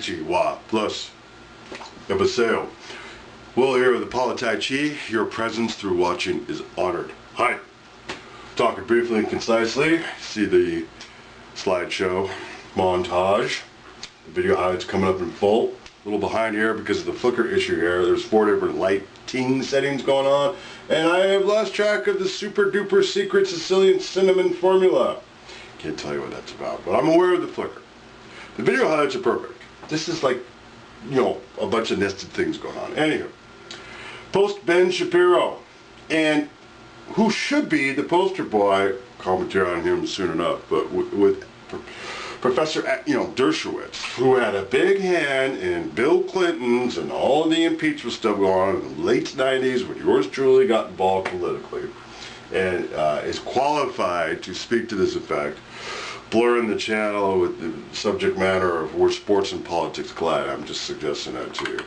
POLIT'AI CHI, plus Ebaseo. Will here with the POLIT'AI CHI. Your presence through watching is honored. Hi. Talking briefly and concisely. See the slideshow montage. The video highlights coming up in full. A little behind here because of the flicker issue here. There's 4 different lighting settings going on. And I have lost track of the super duper secret Sicilian cinnamon formula. Can't tell you what that's about, but I'm aware of the flicker. The video highlights are perfect. This is like, you know, a bunch of nested things going on. Anywho, post Ben Shapiro, and who should be the poster boy, commentary on him soon enough, but with Professor, Dershowitz, who had a big hand in Bill Clinton's and all of the impeachment stuff going on in the late 90s when yours truly got involved politically, and is qualified to speak to this effect, blurring the channel with the subject matter of where sports and politics collide. I'm just suggesting that to you.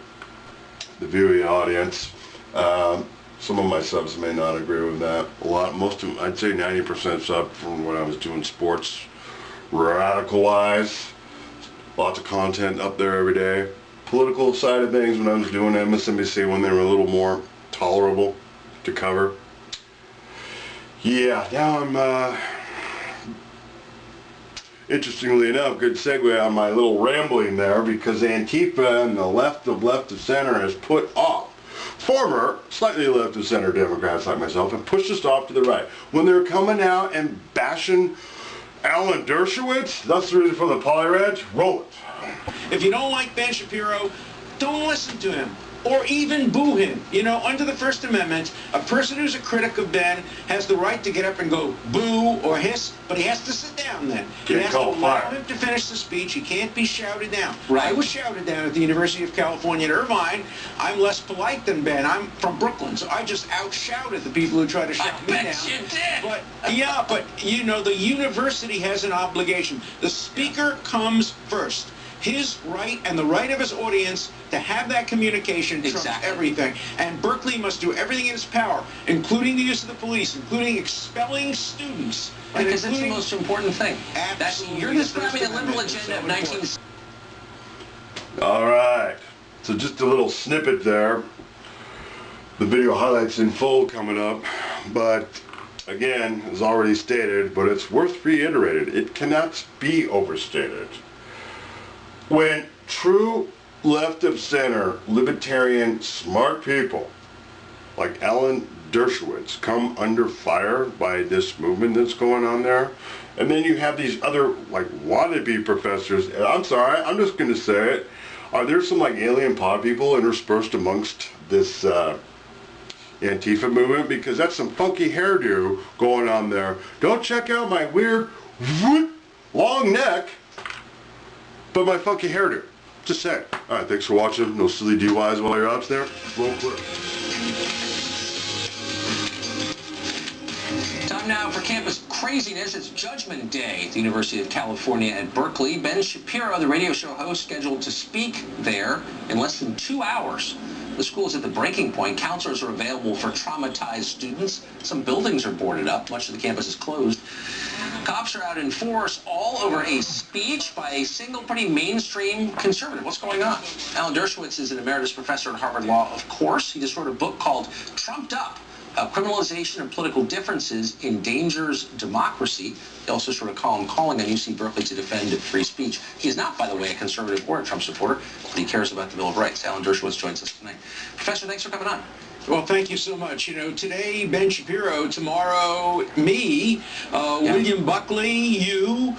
The viewing audience, some of my subs may not agree with that. Most of them, I'd say 90% sub from when I was doing sports radical-wise. Lots of content up there every day. Political side of things when I was doing MSNBC when they were a little more tolerable to cover. Yeah, now I'm, interestingly enough, good segue on my little rambling there, because Antifa and the left of center has put off former, slightly left of center Democrats like myself and pushed us off to the right. When they're coming out and bashing Alan Dershowitz, that's the reason for the Poly-Reg, roll it. If you don't like Ben Shapiro, don't listen to him. Or even boo him. You know, under the First Amendment, a person who's a critic of Ben has the right to get up and go boo or hiss, but he has to sit down then. He has to allow him to finish the speech. He can't be shouted down. Right. I was shouted down at the University of California at Irvine. I'm less polite than Ben. I'm from Brooklyn, so I just out-shouted the people who try to shout me down. You did. But, yeah, but, you know, the university has an obligation. The speaker comes first. His right and the right of his audience to have that communication trumps everything. And Berkeley must do everything in its power, including the use of the police, including expelling students. Right, because that's the most important thing. Absolutely. You're describing a liberal agenda of 19... All right. So just a little snippet there. The video highlights in full coming up. But again, as already stated, but it's worth reiterated. It cannot be overstated. When true left of center, libertarian, smart people like Alan Dershowitz come under fire by this movement that's going on there, and then you have these other like wannabe professors, and I'm sorry, I'm just going to say it, are there some like alien pod people interspersed amongst this Antifa movement? Because that's some funky hairdo going on there. Don't check out my weird long neck, but my funky hairdo. Just saying. Alright, thanks for watching. No silly DUIs while you're out there. Roll clear. Time now for campus craziness. It's Judgment Day at the University of California at Berkeley. Ben Shapiro, the radio show host, scheduled to speak there in less than 2 hours. The school is at the breaking point. Counselors are available for traumatized students. Some buildings are boarded up. Much of the campus is closed. Cops are out in force all over a speech by a single pretty mainstream conservative. What's going on? Alan Dershowitz is an emeritus professor at Harvard Law, of course. He just wrote a book called Trumped Up, Criminalization of Political Differences Endangers Democracy. He also wrote a column calling on UC Berkeley to defend free speech. He is not, by the way, a conservative or a Trump supporter, but he cares about the Bill of Rights. Alan Dershowitz joins us tonight. Professor, thanks for coming on. Well, thank you so much. You know, today, Ben Shapiro, tomorrow, me, William Buckley, you,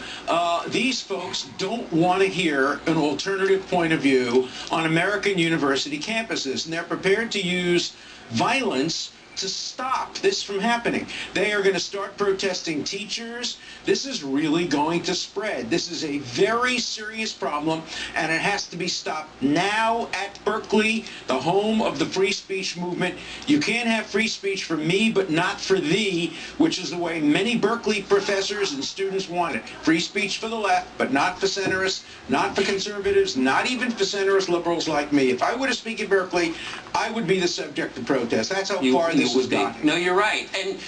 these folks don't want to hear an alternative point of view on American university campuses, and they're prepared to use violence to stop this from happening. They are going to start protesting teachers. This is really going to spread. This is a very serious problem, and it has to be stopped now at Berkeley, the home of the free speech movement. You can't have free speech for me, but not for thee, which is the way many Berkeley professors and students want it. Free speech for the left, but not for centrists, not for conservatives, not even for centrist liberals like me. If I were to speak at Berkeley, I would be the subject of protest. That's how far this has gotten. No, you're right. And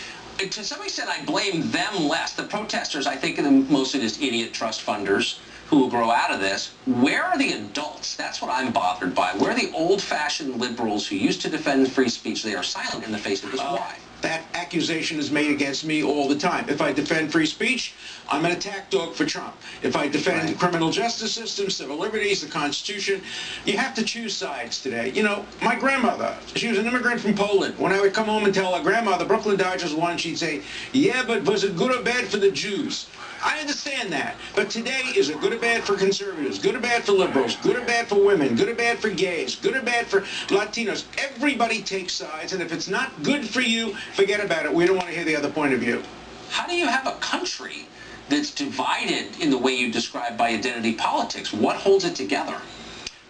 to some extent, I blame them less. The protesters, I think, are mostly just idiot trust funders who will grow out of this. Where are the adults? That's what I'm bothered by. Where are the old-fashioned liberals who used to defend free speech? They are silent in the face of this. Why? That accusation is made against me all the time. If I defend free speech, I'm an attack dog for Trump. If I defend the criminal justice system, civil liberties, the Constitution, you have to choose sides today. You know, my grandmother, she was an immigrant from Poland. When I would come home and tell her grandma the Brooklyn Dodgers won, she'd say, yeah, but was it good or bad for the Jews? I understand that. But today, is it good or bad for conservatives? Good or bad for liberals? Good or bad for women? Good or bad for gays? Good or bad for Latinos? Everybody takes sides, and if it's not good for you, forget about it. We don't want to hear the other point of view. How do you have a country that's divided in the way you describe by identity politics? What holds it together?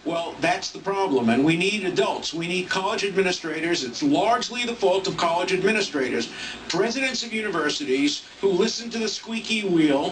Well, that's the problem, and we need adults. We need college administrators. It's largely the fault of college administrators, presidents of universities who listen to the squeaky wheel,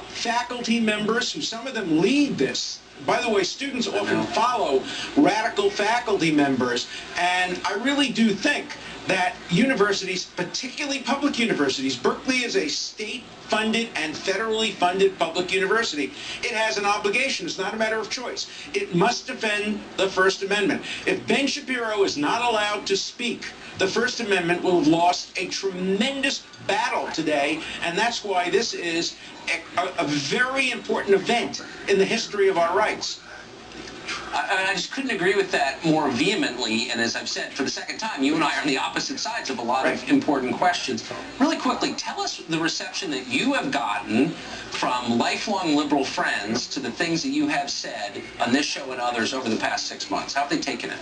faculty members who some of them lead this. By the way, students often follow radical faculty members, and I really do think that universities, particularly public universities, Berkeley is a state-funded and federally funded public university. It has an obligation. It's not a matter of choice. It must defend the First Amendment. If Ben Shapiro is not allowed to speak, the First Amendment will have lost a tremendous battle today, and that's why this is a very important event in the history of our rights. I just couldn't agree with that more vehemently, and as I've said for the second time, you and I are on the opposite sides of a lot of important questions. Really quickly, tell us the reception that you have gotten from lifelong liberal friends to the things that you have said on this show and others over the past 6 months. How have they taken it?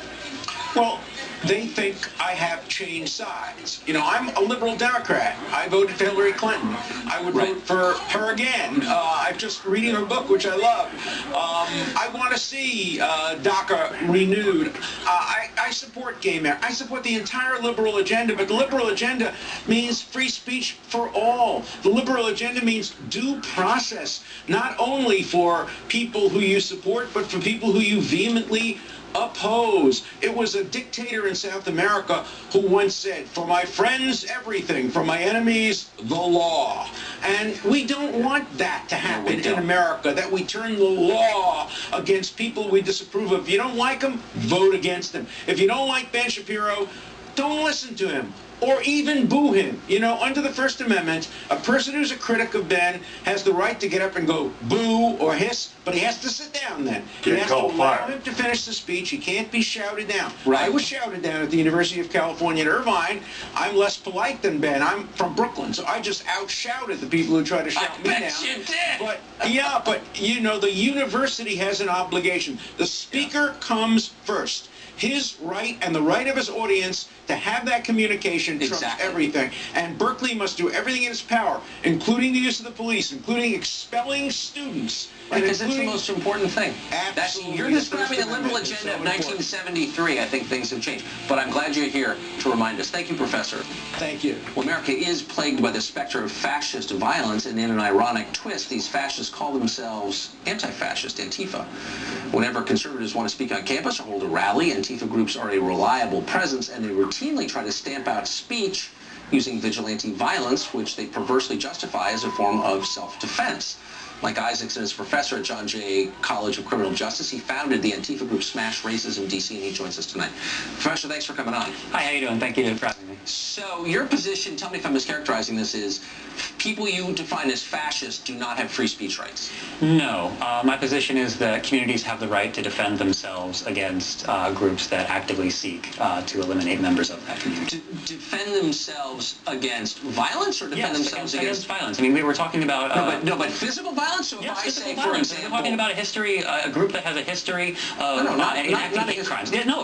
Well, they think I have changed sides. You know, I'm a liberal Democrat. I voted for Hillary Clinton. I would vote for her again. I'm just reading her book, which I love. I want to see DACA renewed. I support gay marriage. I support the entire liberal agenda, but the liberal agenda means free speech for all. The liberal agenda means due process, not only for people who you support, but for people who you vehemently oppose. It was a dictator in South America who once said, for my friends, everything, for my enemies, the law. And we don't want that to happen in America, that we turn the law against people we disapprove of. If you don't like them, vote against them. If you don't like Ben Shapiro, don't listen to him. Or even boo him. You know, under the First Amendment, a person who's a critic of Ben has the right to get up and go boo or hiss, but he has to sit down then. He has to allow him to finish the speech. He can't be shouted down. I was shouted down at the University of California at Irvine. I'm less polite than Ben. I'm from Brooklyn, so I just out-shouted the people who try to shout me down. I bet you did. But, yeah, but, you know, the university has an obligation. The speaker comes first. His right and the right of his audience to have that communication trumps everything. And Berkeley must do everything in its power, including the use of the police, including expelling students. Because it's the most important thing. Absolutely. You're describing the liberal agenda of 1973. I think things have changed. But I'm glad you're here to remind us. Thank you, Professor. Thank you. Well, America is plagued by the specter of fascist violence, and in an ironic twist, these fascists call themselves anti-fascist, Antifa. Whenever conservatives want to speak on campus or hold a rally, Antifa groups are a reliable presence, and they routinely try to stamp out speech using vigilante violence, which they perversely justify as a form of self-defense. Mike Isaacson is a professor at John Jay College of Criminal Justice. He founded the Antifa group Smash Racism DC, and he joins us tonight. Professor, thanks for coming on. Hi, how you doing? Thank you for having me. So your position, tell me if I'm mischaracterizing this, is people you define as fascists do not have free speech rights. No. My position is that communities have the right to defend themselves against groups that actively seek to eliminate members of that community. Defend themselves against violence, or defend themselves against violence? I mean, we were talking about... No, but physical violence? So if I say, for example... We're talking about a history, a group that has a history of enacting hate crimes. No,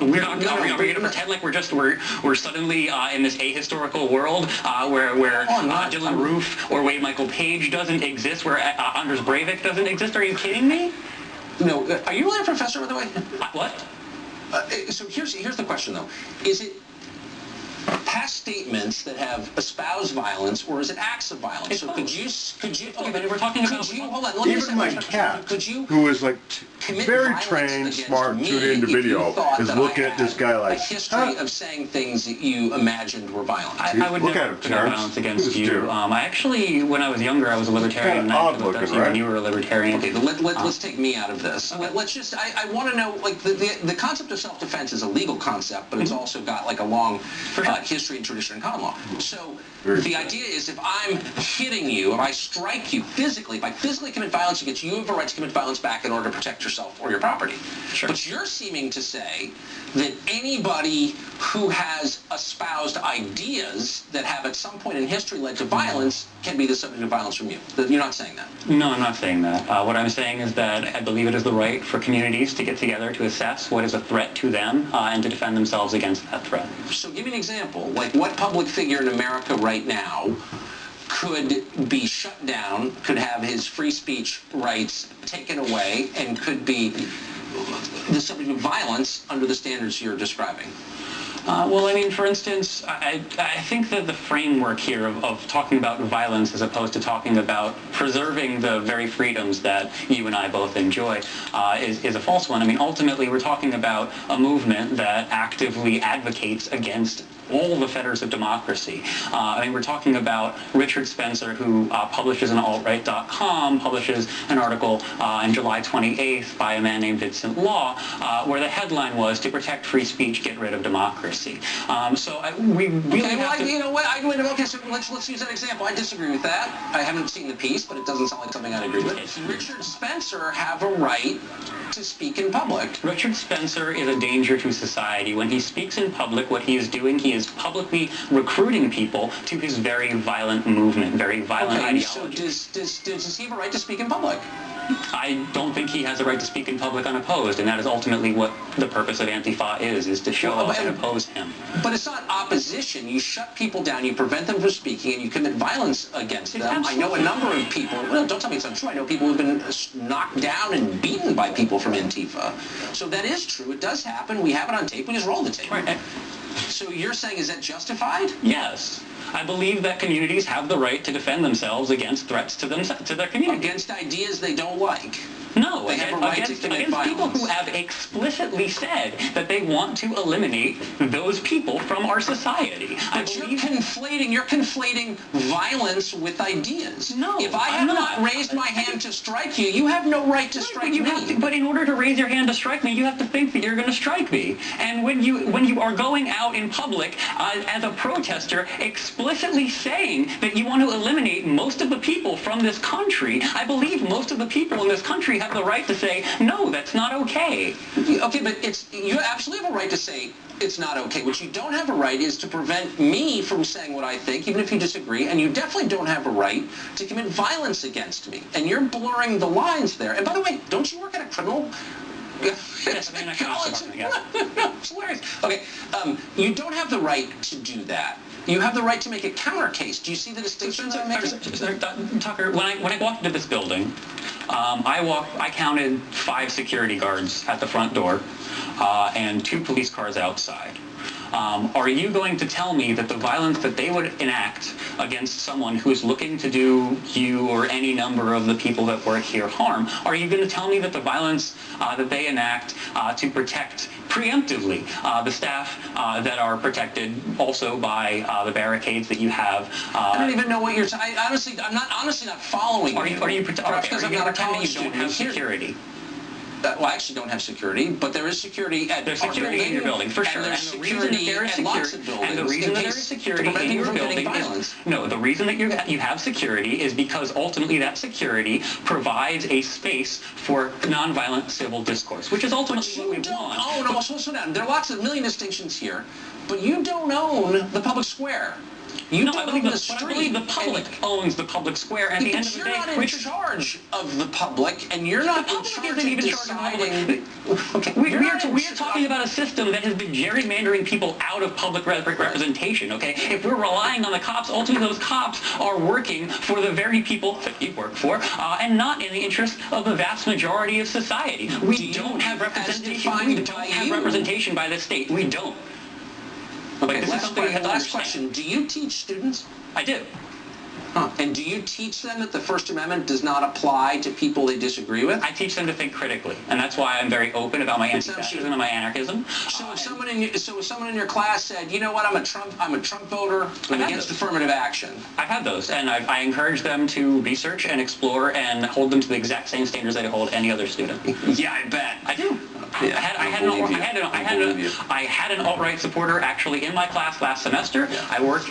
we're not going to pretend like we're suddenly in this ahistorical world where Dylan Roof or Wade Michael Page doesn't exist, where Anders Breivik doesn't exist. Are you kidding me? No. Are you a professor, by the way? What? So here's the question, though. Is it past statements that have espoused violence, or is it acts of violence? It's so both. could you, Okay, but we're talking about... hold on, let me Even my cat, could you who is like commit very violence trained, against smart, me tuned into if you video, thought is that looking I at this had guy like, a history of saying things that you imagined were violent? I would Look never at him, commit Terrence. violence against Look at this you. dude. I actually, when I was younger, I was a libertarian. Kinda and I odd actually looked up looking, to you when right? you were a libertarian. Okay, but let's take me out of this. Let's just, I want to know, like, the concept of self-defense is a legal concept, but it's also got, like, a long history and tradition in common law. So the idea is if I'm hitting you, if I strike you physically, if I physically commit violence against you, you have a right to commit violence back in order to protect yourself or your property. Sure. But you're seeming to say that anybody who has espoused ideas that have at some point in history led to violence can be the subject of violence from you. You're not saying that. No, I'm not saying that. What I'm saying is that I believe it is the right for communities to get together to assess what is a threat to them and to defend themselves against that threat. So give me an example. Like, what public figure in America right now could be shut down, could have his free speech rights taken away, and could be the subject of violence under the standards you're describing? Well, I mean, for instance, I think that the framework here of talking about violence as opposed to talking about preserving the very freedoms that you and I both enjoy is a false one. I mean, ultimately, we're talking about a movement that actively advocates against all the fetters of democracy. I mean, we're talking about Richard Spencer, who publishes on altright.com, publishes an article on July 28th by a man named Vincent Law, where the headline was, "To protect free speech, get rid of democracy." We really have to... You know what? Okay, so let's use that example. I disagree with that. I haven't seen the piece, but it doesn't sound like something I'd agree with. Does Richard Spencer have a right to speak in public? Richard Spencer is a danger to society. When he speaks in public, what he is doing, he is publicly recruiting people to his very violent movement, very violent ideology. So does he have a right to speak in public? I don't think he has a right to speak in public unopposed, and that is ultimately what the purpose of Antifa is to show up and oppose him. But it's not opposition. You shut people down, you prevent them from speaking, and you commit violence against them. Absolutely. I know a number of people, well, don't tell me it's untrue, I know people who've been knocked down and beaten by people from Antifa. So that is true. It does happen. We have it on tape. We just roll the tape. Right. So you're saying, is that justified? Yes. I believe that communities have the right to defend themselves against threats to their community. Against ideas they don't like. No, They have a right to commit against people violence. who have explicitly said that they want to eliminate those people from our society. But you're conflating violence with ideas. No, if I I'm have not. not raised my hand to strike you, you have no right to strike me. But in order to raise your hand to strike me, you have to think that you're going to strike me. And when you are going out in public as a protester, explicitly saying that you want to eliminate most of the people from this country, I believe most of the people in this country have the right to say, no, that's not okay. Okay, but you absolutely have a right to say it's not okay. What you don't have a right is to prevent me from saying what I think, even if you disagree, and you definitely don't have a right to commit violence against me. And you're blurring the lines there. And by the way, don't you work at a criminal... Yes, I mean, I can also work, yeah. It's hilarious. Okay, you don't have the right to do that. You have the right to make a counter case. Do you see the distinction that I'm making? Tucker, when I walked into this building, I counted 5 security guards at the front door and 2 police cars outside. Are you going to tell me that the violence that they would enact against someone who is looking to do you or any number of the people that work here harm, are you going to tell me that the violence that they enact to protect preemptively the staff that are protected also by the barricades that you have? I don't even know what you're saying. I'm not honestly not following you. Are you because I'm not a college you don't have security? Well, I actually don't have security, but there is security at There's security in your building, for sure. And there's security at lots of buildings. And the reason that there is security in your building is... No, the reason that you have security is because ultimately that security provides a space for nonviolent civil discourse, which is ultimately what we want. Oh, no, slow down. There are lots of million distinctions here, but you don't own the public square. I believe the public owns the public square, and at the end of the day, you're not in charge of the public, and you're not in charge of deciding. Okay, we are talking about a system that has been gerrymandering people out of public representation. Okay, if we're relying on the cops, ultimately those cops are working for the very people that we work for, and not in the interest of the vast majority of society. We don't have representation. We don't have representation by the state. We don't. Okay, this is something you have to last understand. question. Do you teach students? I do. Huh. And do you teach them that the First Amendment does not apply to people they disagree with? I teach them to think critically, and that's why I'm very open about my anti-fascism and my anarchism. So if someone in your class said, you know what, I'm a Trump voter, I'm against affirmative action. I've had those, and I encourage them to research and explore and hold them to the exact same standards that I hold any other student. Yeah, I bet. I do. I had an alt-right supporter actually in my class last semester. Yeah. I worked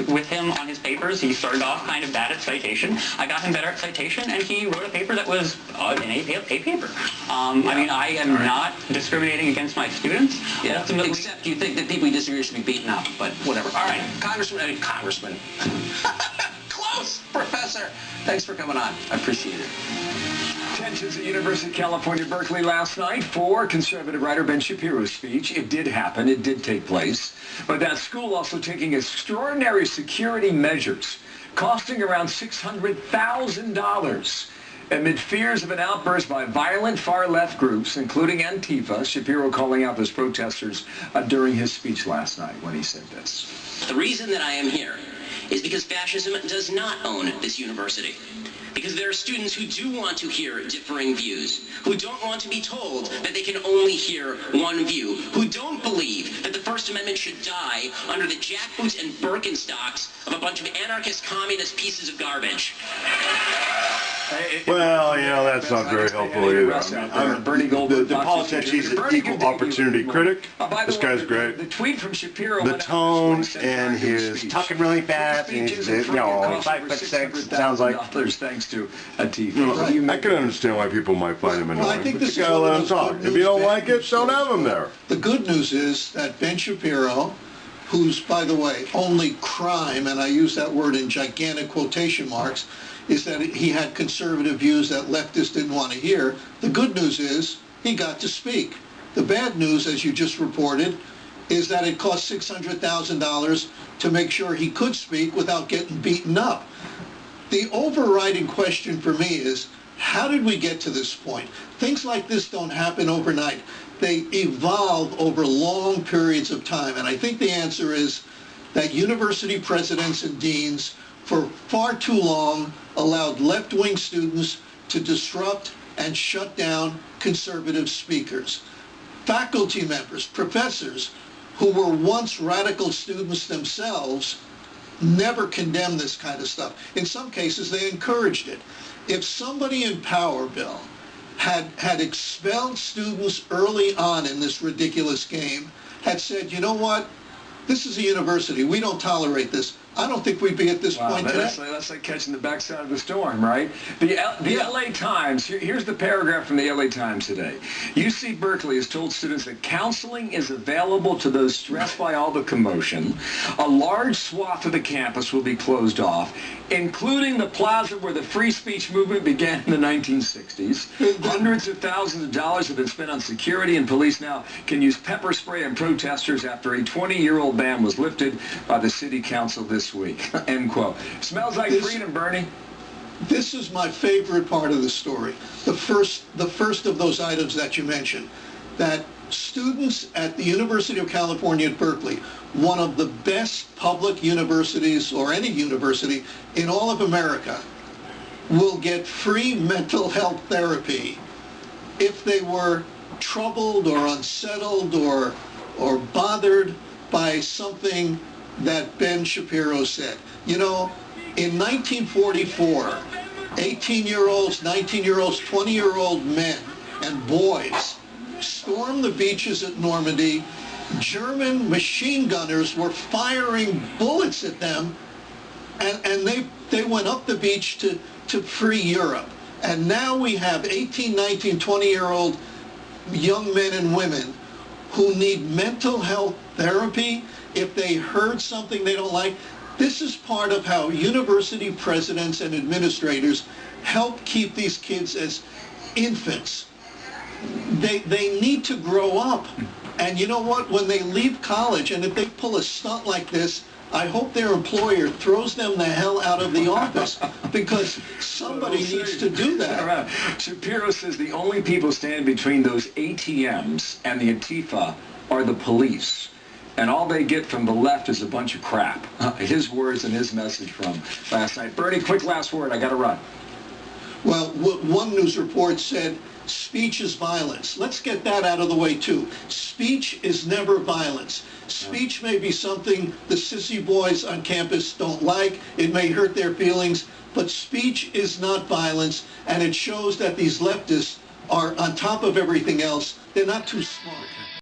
with him on his papers. He started off kind of bad at citation. I got him better at citation, and he wrote a paper that was an A paper. I mean, I am not discriminating against my students. Yeah. Ultimately, except you think that people you disagree should be beaten up, but whatever. All right, Congressman. Close, Professor. Thanks for coming on. I appreciate it. Tensions at University of California, Berkeley last night for conservative writer Ben Shapiro's speech. It did happen. It did take place. But that school also taking extraordinary security measures, costing around $600,000. Amid fears of an outburst by violent far-left groups, including Antifa, Shapiro calling out those protesters during his speech last night when he said this. The reason that I am here is because fascism does not own this university. Because there are students who do want to hear differing views, who don't want to be told that they can only hear one view, who don't believe that the First Amendment should die under the jackboots and Birkenstocks of a bunch of anarchist communist pieces of garbage. Well, you know, that's not very helpful either. The POLIT'AI CHI is an equal opportunity critic. This guy's great. The tweet from Shapiro. The tone and his talking really fast, and he's, you know, 5'6", it sounds like. Thanks to Antifa. You know, I can understand why people might find him annoying. Well, I think this but you gotta let him talk. If you don't like it, don't have him there. The good news is that Ben Shapiro, whose, by the way, only crime, and I use that word in gigantic quotation marks, is that he had conservative views that leftists didn't want to hear. The good news is he got to speak. The bad news, as you just reported, is that it cost $600,000 to make sure he could speak without getting beaten up. The overriding question for me is, how did we get to this point? Things like this don't happen overnight. They evolve over long periods of time. And I think the answer is that university presidents and deans for far too long allowed left-wing students to disrupt and shut down conservative speakers. Faculty members, professors, who were once radical students themselves, never condemned this kind of stuff. In some cases, they encouraged it. If somebody in power, Bill, had expelled students early on in this ridiculous game, had said, you know what, this is a university, we don't tolerate this, I don't think we'd be at this point today. That's like catching the backside of the storm, right? The LA Times, here's the paragraph from the LA Times today. UC Berkeley has told students that counseling is available to those stressed by all the commotion. A large swath of the campus will be closed off, including the plaza where the free speech movement began in the 1960s. Hundreds of thousands of dollars have been spent on security, and police now can use pepper spray on protesters after a 20-year-old ban was lifted by the city council this week. End quote. Smells like freedom, Bernie. This is my favorite part of the story. The first of those items that you mentioned, that students at the University of California at Berkeley, one of the best public universities, or any university in all of America, will get free mental health therapy if they were troubled or unsettled or bothered by something that Ben Shapiro said. You know, in 1944, 18-year-olds, 19-year-olds, 20-year-old men and boys stormed the beaches at Normandy. German machine gunners were firing bullets at them, and they went up the beach to free Europe. And now we have 18, 19, 20-year-old young men and women who need mental health therapy if they heard something they don't like. This is part of how university presidents and administrators help keep these kids as infants. They need to grow up. And you know what? When they leave college, and if they pull a stunt like this, I hope their employer throws them the hell out of the office, because somebody needs to do that. Shapiro says the only people standing between those ATMs and the Antifa are the police. and all they get from the left is a bunch of crap. His words and his message from last night. Bernie, quick last word. I got to run. Well, one news report said speech is violence. Let's get that out of the way too. Speech is never violence. Speech may be something the sissy boys on campus don't like. It may hurt their feelings, but speech is not violence, and it shows that these leftists are on top of everything else. They're not too smart.